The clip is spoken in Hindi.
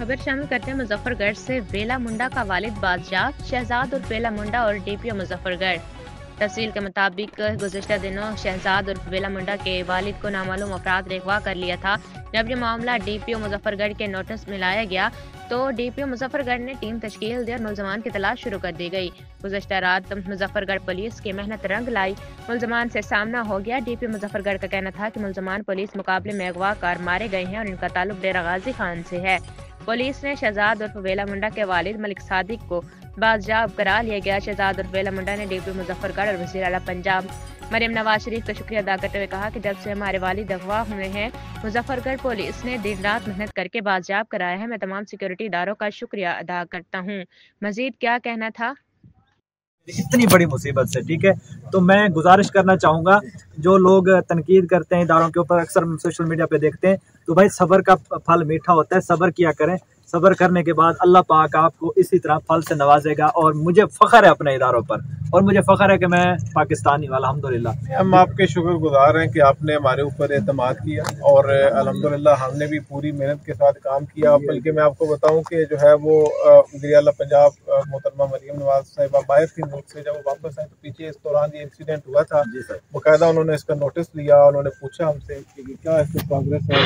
खबर शामिल करते हैं मुजफ्फरगढ़ से। बेला मुंडा का वालिद बादशाह शहजाद उर्फ बेला मुंडा और डीपीओ मुजफ्फरगढ़। तफसील के मुताबिक गुज़िश्ता दिनों शहजाद उर्फ बेला मुंडा के वालिद को नामालूम अफराद ने अगवा कर लिया था। जब ये मामला डीपीओ मुजफ्फरगढ़ के नोटिस में लाया गया तो डीपीओ मुजफ्फरगढ़ ने टीम तश्कील दी और मुलजमान की तलाश शुरू कर दी गई। गुज़िश्ता रात मुजफ्फरगढ़ पुलिस की मेहनत रंग लाई, मुलजमान से सामना हो गया। डीपीओ मुजफ्फरगढ़ का कहना था कि मुलजमान पुलिस मुकाबले में अगवा कर मारे गए हैं और इनका ताल्लुक डेरा गाजी खान से है। पुलिस ने शहजाद उर्फ बेला मुंडा के वालिद मलिक सादिक को बादशाह करार लिया गया। शहजाद उर्फ बेला मुंडा ने डीपीओ मुजफ्फरगढ़ और वज़ीर आला पंजाब मरियम नवाज शरीफ का शुक्रिया अदा करते हुए कहा कि जब से हमारे वालिद अगवा हुए हैं, मुजफ्फरगढ़ पुलिस ने दिन रात मेहनत करके बादशाह कराया है। मैं तमाम सिक्योरिटी इदारों का शुक्रिया अदा करता हूँ। मजीद क्या कहना था? इतनी बड़ी मुसीबत से, ठीक है, तो मैं गुजारिश करना चाहूँगा, जो लोग तनकीद करते हैं इदारों के ऊपर, अक्सर सोशल मीडिया पे देखते हैं, तो भाई सब्र का फल मीठा होता है, सब्र किया करें। सब्र करने के बाद अल्लाह पाक आपको इसी तरह फल से नवाजेगा। और मुझे फ़ख्र है अपने इदारों पर, और मुझे फ़ख्र है कि मैं पाकिस्तानी वाला, अल्हम्दुलिल्लाह। हम आपके शुक्रगुजार हैं कि आपने हमारे ऊपर एतमाद किया और अल्हम्दुलिल्लाह हमने भी पूरी मेहनत के साथ काम किया। बल्कि मैं आपको बताऊं कि जो है वो वज़ीर आला पंजाब मोहतरमा मरियम नवाज साहिबा बाहर थी मुल्क से, जब वो वापस आए तो पीछे इस दौरान ये इंसिडेंट हुआ था। बाकायदा उन्होंने इसका नोटिस लिया, उन्होंने पूछा हमसे कि क्या इसकी प्रोग्रेस है।